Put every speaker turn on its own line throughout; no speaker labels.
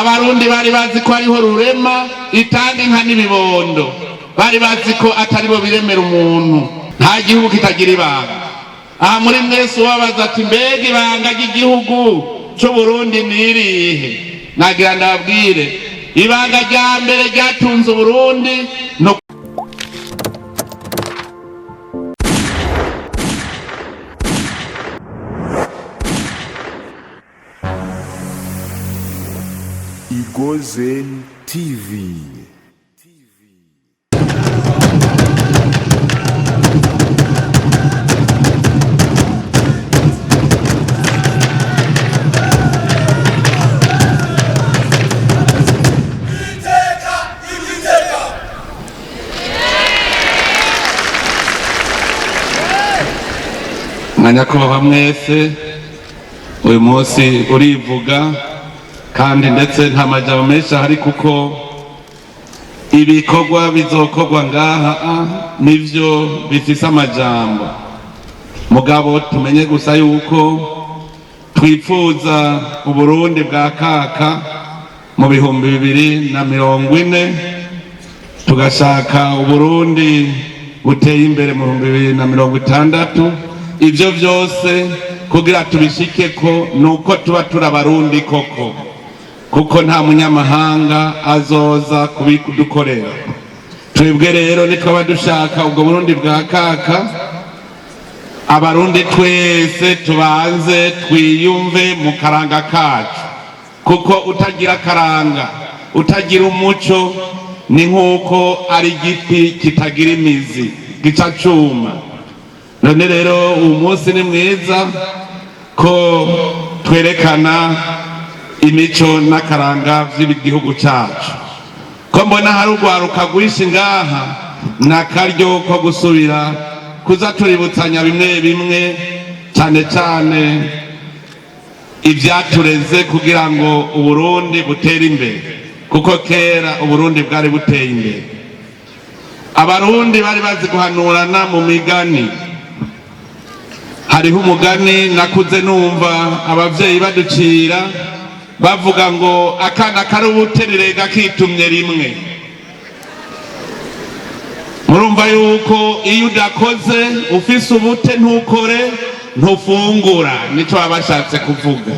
abarundi bari bazi ko ariho rurema itanga inka n'ibibondo, bari bazi ko atari bo biremera umuntu, nta gihugu kitagira ibanga. Aha muri mwese ubabaza ati mbega ibanga ry'igihugu c'Uburundi nirihe? Nagira ndababwire ibanga rya mbere ryatunze Uburundi no
Egozen TV.
Nyakubahwa mwese, uyu munsi urivuga kandi ndetse nta majambo menshi ahari kuko ibikorwa bizokorwa ngaha nivyo bifise amajambo. Mugabo tumenye gusa yuko twifuza Uburundi bwa kaka mu 2040, tugashaka Uburundi buteye imbere mu 2060. Ivyo vyose kugira tubishike ko nuko tuba turabarundi koko, kuko nta munyamahanga azoza kubikudukorera. Twebwe rero nitwaba dushaka ubwo Burundi bwa kaka, abarundi twese tubanze twiyumve mu karanga kacu, kuko utagira karanga, utagira umuco, ni nkuko ari igiti kitagira imizi gica cuma. None rero uyu munsi ni mwiza ko twerekana imico n'akaranga vy'igihugu cacu. Ko mbona hari urwaruka rwinshi ngaha, n'akaryo ko gusubira kuza tuributsanya bimwe bimwe, cane cane ivyatureze kugira ngo Uburundi butere imbere, kuko kera Uburundi bwari buteye imbere. Abarundi bari bazi guhanurana mu migani. Hariho umugani nakuze numva abavyeyi baducira bavuga ngo akana kari ubuterere gakitumye rimwe. Murumva yuko iyo udakoze ufise ubute ntukore ntufungura, nico babashatse kuvuga.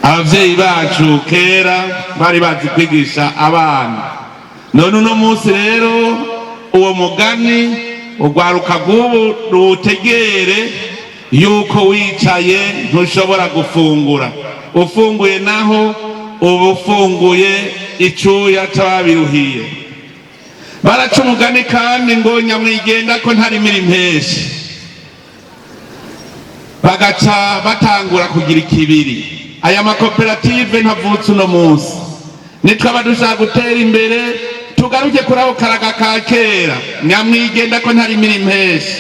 Abavyeyi bacu kera bari bazi kwigisha abana. None uno munsi rero uwo mugani urwaruka rw'ubu rutegere yuko wicaye ntushobora gufungura. Ufunguye naho uba ufunguye icuya c'ababiruhiye. Baraca umugani kandi ngo nyamwigenda ko ntarimira impeshi, bagaca batangura kugira ikibiri. Aya makoperative ntavutse uno munsi. Nitwaba dushaka gutera imbere tugaruke kuri aho karaga ka kera, nyamwigenda ko ntarimira impeshi.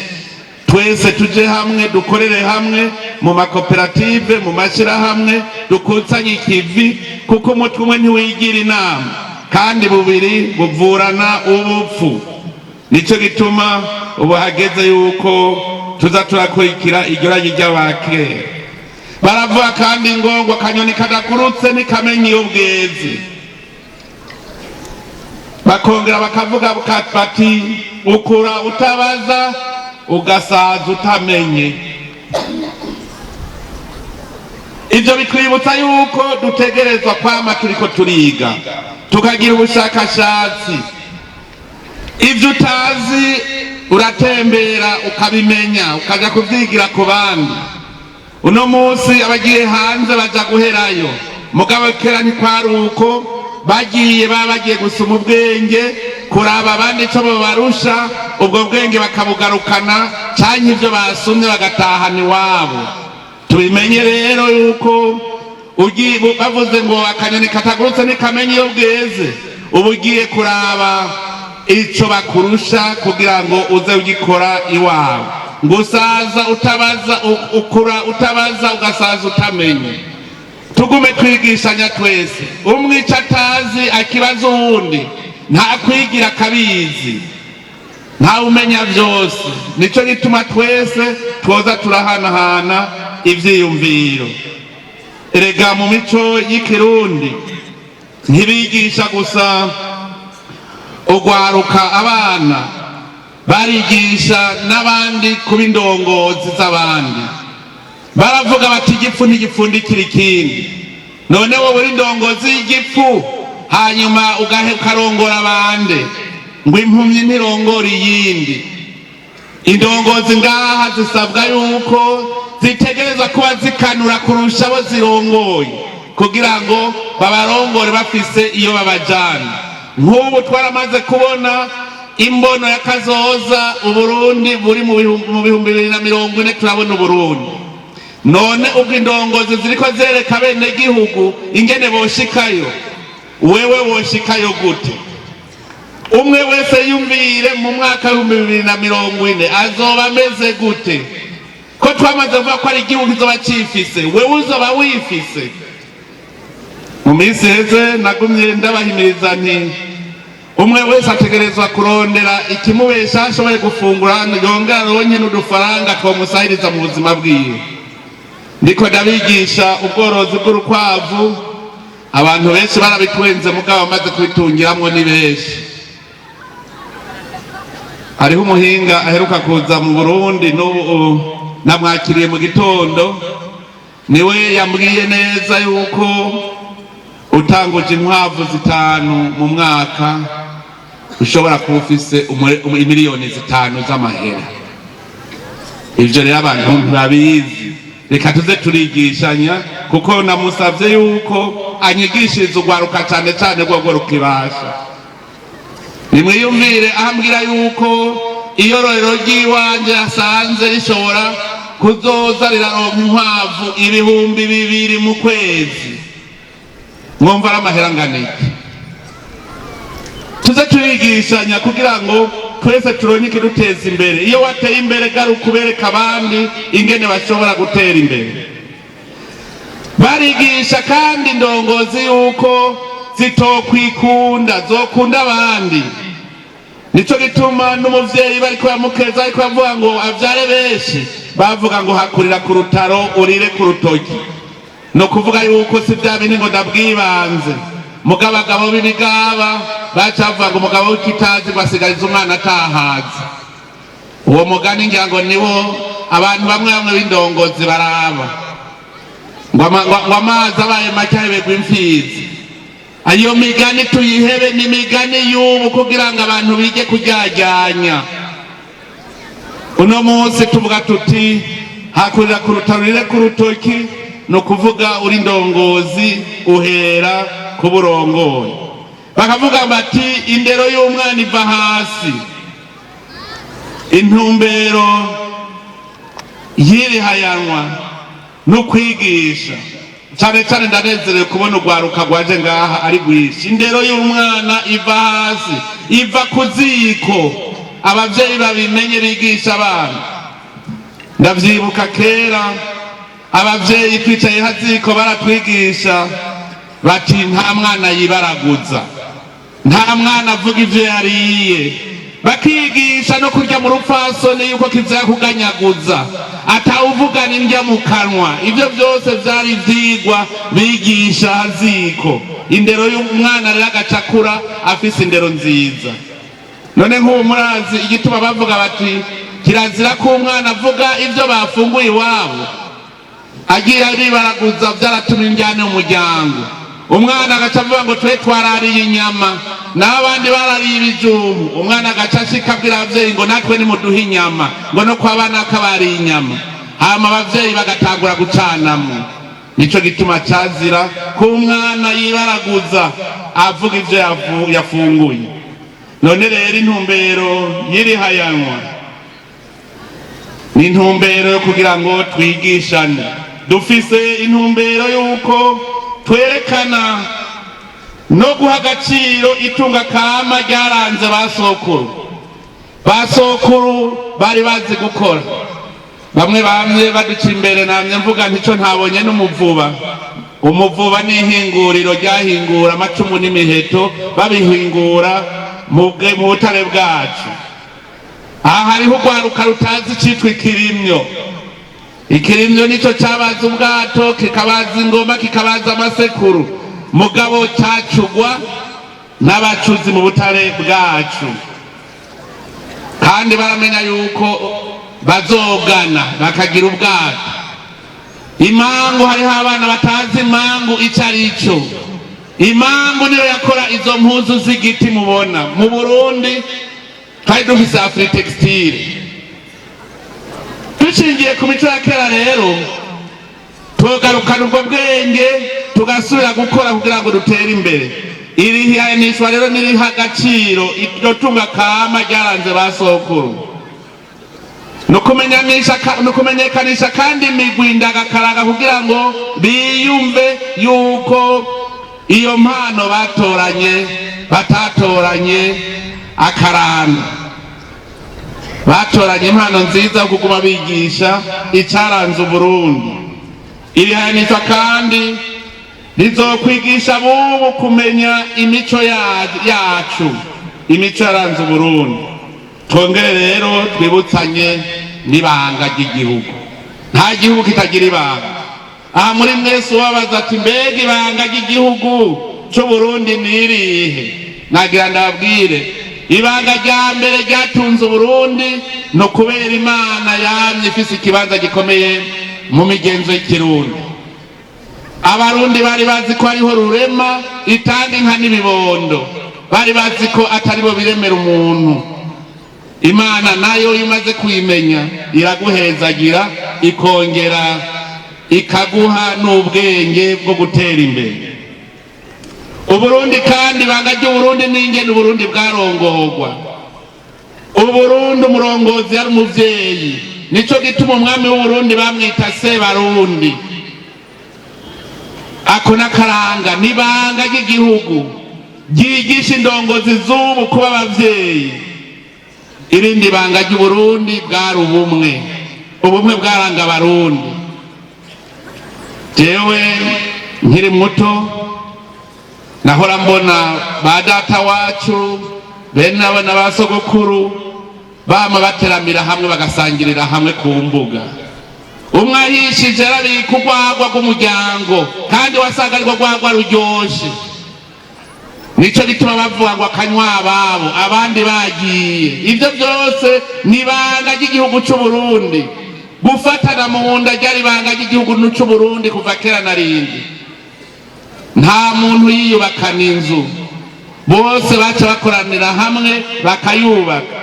Twese tuje hamwe, dukorere hamwe mu makoperative, mu mashirahamwe, dukusanye ikivi, kuko umutwe umwe ntiwigira inama kandi bubiri buvurana ubupfu. Nico gituma ubu hageze yuko tuza turakurikira iryo ragi ry'abakera. Baravuga kandi ngo akanyoni kadakurutse ntikamenya iyo bweze. Bakongera bakavuga bati ukura utabaza ugasaza utamenye. Ivyo bitwibutsa yuko dutegerezwa kwama turiko turiga, tukagira ubushakashatsi. Ivyo utazi uratembera ukabimenya, ukaja kuvyigira ku bandi. Uno munsi abagiye hanze baja guherayo, mugabo kera ntikwari uko. Bagiye bagiye gusoma ubwenge, kuraba abandi ico babarusha, ubwo bwenge bakabugarukana, canke ivyo basumye bagatahana iwabo. Tubimenye rero yuko bavuze ngo akanyoni katagurutse ntikamenya iyo bweze, uba ugiye kuraba ico bakurusha kugira ngo uze ugikora iwawe. Ngo usaza utabaza, ukura utabaza ugasaza utamenye. Tugume twigishanya twese, umwe ico atazi akibaza uwundi, nta kwigira akabizi, nta umenya vyose. Nico gituma twese twoza turahanahana ivyiyumviro. Erega mu mico y'ikirundi ntibigisha gusa ugwaruka abana, barigisha n'abandi kuba indongozi z'abandi. Baravuga bati igipfu ntigipfundikira ikindi. None wowe uri indongozi y'igipfu hanyuma ukarongora abandi ngo impumyi ntirongora iyindi. Indongozi ngaha zisabwa yuko zitegereza kuba zikanura kurusha abo zirongoye kugira ngo babarongore bafise iyo babajana. Nk'ubu twaramaze kubona imbono y'akazoza Uburundi buri mu 2040 turabona Uburundi. None ubwo indongozi ziriko zereka bene gihugu ingene boshikayo, wewe woshikayo gute? Umwe wese yumvire mu mwaka wa 2040 azoba ameze gute? Ko twamaze kuvuga ko ari igihugu kizoba cifise, wewe uzoba wifise. Mu minsi heze nagumye ndabahimiriza nti umwe wese ategerezwa kurondera ikimubesha ashoboye gufungura yongera ronke n'udufaranga twomusahiriza mu buzima bwiwe. Ndiko ndabigisha ubworozi bw'urukwavu, abantu benshi barabitwenze mugabo bamaze kubitungiramwo ni benshi. Hariho umuhinga aheruka kuza mu Burundi n'ubu namwakiriye mu gitondo, niwe yambwiye neza yuko utanguje inkwavu 5 mu mwaka ushobora kuba ufise miliyoni 5 z'amahera. Ivyo rero abantu ntibabizi, reka tuze turigishanya kuko namusavye yuko anyigishiriza ugwaruka cyane cyane rwo rukibasha. Nimwiyumvire ahambwira yuko iyororero ry'iwanje asanze rishobora kuzoza riraronka inkwavu 2,000 mu kwezi. Mwumva amahera nganiki. Tuze turigishanya kugira ngo twese turonke duteza imbere. Iyo wateye imbere garuka kubereka abandi ingene bashobora gutera imbere. Barigisha kandi indongozi yuko zitokwikunda, zokunda abandi. Nico gituma n'umuvyeyi bariko yamukeza ariko bavuga ngo avyare benshi, bavuga ngo hakurira ku rutaro urire ku rutoki. No kuvuga yuko si bya bintu ngo ndabwibanze. Mugabagabo b'ibigaba bacavuga ngo umugabo w'ikitazi basigariza umwana atahaza. Uwo mugani ngira ngo niwo abantu bamwe b'indongozi baraba. Ngo amazi abaye make ahebegwa imfizi. Ayo migani tuyihebe ni migani y'ubu kugira ngo abantu bige kuryajyanya. Uno munsi tuvuga tuti hakurira ku rutaro urire ku rutoki, no kuvuga uri ndongozi uhera ku burongoye. Bakavuga bati indero y'umwana iva hasi. Intumbero yirihayanwa no kwigisha. Cyane cyane ndanezerewe kubona ugwaruka gwaje ngaha ari gwishi. Indero y'umwana iva hasi, iva ku ziko. Abavyeyi babimenye bigisha abana. Ndavyibuka kera abavyeyi twicaye haziko baratwigisha bati nta mwana yibaraguza, nta mwana avuga ivyo yariye. Bakigisha no kurya mu rupfasoni yuko kizaya kuganyaguza, atawuvugana indya mu kanwa. Ivyo byose vyari vyigwa bigisha haziko. Indero y'umwana rero agacakura afise indero nziza. None nk'ubu murazi igituma bavuga bati kirazira ko umwana avuga ivyo bafunguye iwabo, agiye aribaraguza vyaratuma injyane mu muryango. Umwana agaca avuga ngo twe twarariye inyama n'abandi barariye ibijumbu. Umwana agaca ashika abwira abavyeyi ngo natwe nimuduhe inyama, ngo no kwa bana kabariye inyama. Hama abavyeyi bagatangura gucanamo. Nico gituma cazira ko umwana yibaraguza avuga ivyo yafunguye. None rero intumbero yirihayanwa ni intumbero yo kugira ngo twigishane. Dufise intumbero yuko twerekana no guha agaciro itunga kama ryaranze basokuru. Basokuru bari bazi gukora. Bamwe bamye baduca imbere, namye mvuga ntico ntabonye n'umuvuba. Umuvuba ni ihinguriro ryahingura amacumu n'imiheto, babihingura mu butare bwacu. Aha hariho ugwaruka rutazi citwa ikirimyo. Ikirimyo nico cabaza ubwato, kikabaza ingoma, kikabaza amasekuru. mugabo cyacugwa n'abacuzi mu butare bwacu, kandi baramenya yuko bazogana bakagira ubwato. Imangu hariho abana batazi imangu icyo ari cyo. Imangu niyo yakora izo mpuzu z'igiti mubona. Mu Burundi twari dufise Afritextile. Dushingiye ku mico ya kera rero tugarukana ubwo bwenge tugasubira gukora kugira ngo dutere imbere. Iri hiyanishwa rero niriha agaciro iryo tunga kama ryaranze basokuru. Nukumenyekanisha kandi imigwi ndagakaranga kugira ngo biyumve yuko iyo mpano batatoranye akaranda, batoranye impano nziza kuguma bigisha icaranze Uburundi. Iri hayanishwa kandi rizokwigisha bubu kumenya imico yacu, imico yaranze Uburundi. Twongere rero twibutsanye n'ibanga ry'igihugu. Nta gihugu kitagira ibanga. Aha muri mwese wabaza ati mbega ibanga ry'igihugu cyo Burundi nirihe? Nagira ndababwire ibanga rya mbere ryatunze Burundi no kubera Imana yamye ifise ikibanza gikomeye mu migenzo y'ikirundi. Abarundi bari bazi ko ariho rurema itanga inka n'ibibondo, bari bazi ko atari bo biremera umuntu. Imana nayo imaze kwimenya iraguhezagira ikongera ikaguha n'ubwenge bwo gutera imbere. Uburundi kandi ibanga ry'Uburundi n'ingene Uburundi bwarongorwa. Uburundi umurongozi yari umuvyeyi, nico gituma umwami w'Uburundi bamwita Sebarundi. Ako nakaranga n'ibanga ry'igihugu ryigisha indongozi z'ubu kuba abavyeyi. Irindi banga ry'Uburundi bwari ubumwe bwaranga Abarundi. Jewe nkiri muto nahora mbona ba data wacu bene abo na basogokuru bama bateramira hamwe bagasangirira hamwe ku mbuga. Umwe ahishije arabika urwagwa rw'umuryango kandi wasanga ariko rwagwa ruryoshe. Nico gituma bavuga ngo akanywa ababo abandi bagiye. Ivyo byose ni ibanga ry'igihugu cy'u Burundi. Gufatana mu nda ryari ibanga ry'igihugu cy'u Burundi kuva kera na rindi. Nta muntu yiyubakana inzu, bose baca bakoranira hamwe bakayubaka.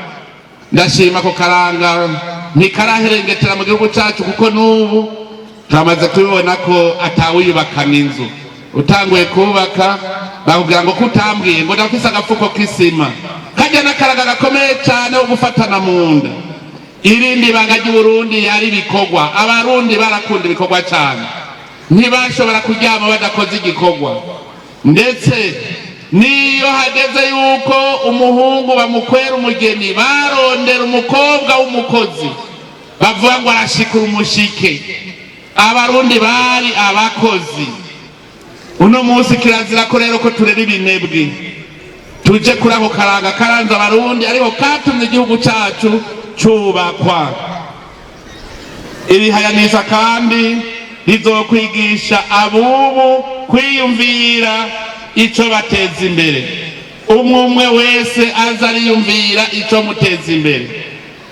Ndashima ko karanga ntikaraherengetera mu gihugu cyacu kuko n'ubu turamaze kubibona ko atawiyubakana inzu. Utanguye kubaka bakubwira ngo kutambwiye ngo ndafise agafuko k'isima kajya n'akaraga gakomeye cyane wo gufatana mu nda. Irindi banga ry'Uburundi yari ibikorwa. Abarundi barakunda ibikorwa cyane, ntibashobora kuryama badakoze igikorwa. Ndetse niyo hageze yuko umuhungu bamukwera umugeni barondera umukobwa w'umukozi bavuga ngo arashikura umushike. Abarundi bari abakozi. Uno munsi kirazira ko rero ko turera ibinebwe tuje kuri ako karanga karanze Abarundi ariho katumye igihugu cyacu cubakwa. Iri hayanisha kandi rizokwigisha abubu kwiyumvira ico bateza imbere. Umwe wese aza ariyumvira ico muteza imbere.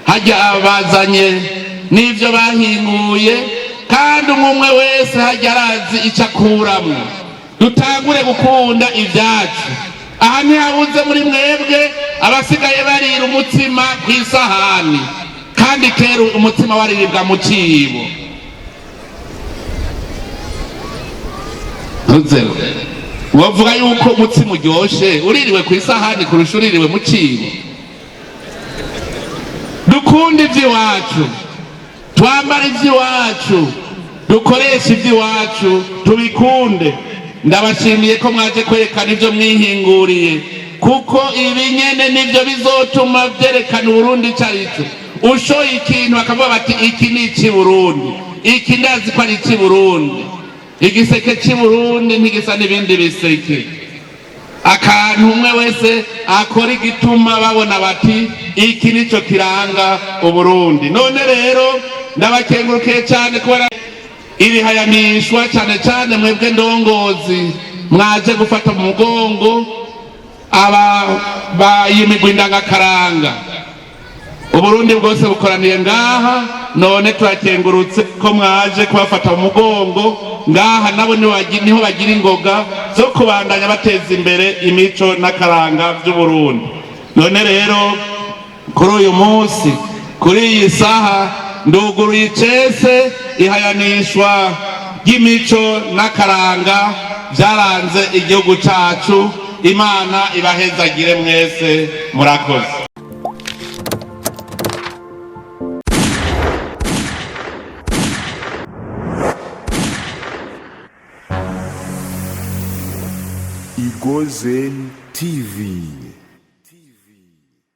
Hajya abazanye n'ivyo bahinguye kandi umwe wese hajya arazi ico akuramwo. Dutangure gukunda ibyacu. Aha ntihabuze muri mwebwe abasigaye barira umutsima ku isahani kandi kera umutsima wariribwa mu cibo. Wavuga yuko umutsima uryoshe uririwe ku isahani kurusha uririwe mu cibo. Dukunda ivy'iwacu, twambara ivy'iwacu, dukoresha ivy'iwacu, tubikunde. Ndabashimiye ko mwaje kwerekana ivyo mwihinguriye kuko ibi nyene nivyo bizotuma vyerekana Uburundi carico. Ushoye ikintu akavuga bati iki ni iki Burundi, iki ndazi ko ari iki Burundi. Igiseke cy'i Burundi ntigisa n'ibindi biseke. Akantu umwe wese akora igituma babona bati iki nico kiranga Uburundi. None rero ndabakengurukiye cyane kubera iri hayanishwa cyane cyane mwebwe ndongozi mwaje gufata mu mugongo bayimigwa indangakaranga. Uburundi bwose bukoraniye ngaha, none turakengurutse ko mwaje kubafata mu mugongo ngaha, nabo niho bagira ingoga zo kubandanya bateza imbere imico n'akaranga by'Uburundi. None rero kuri uyu munsi, kuri iyi saha, nduguruye icese ihayanishwa ry'imico n'akaranga byaranze igihugu cacu. Imana ibahezagire mwese, murakoze.
Egozen TV.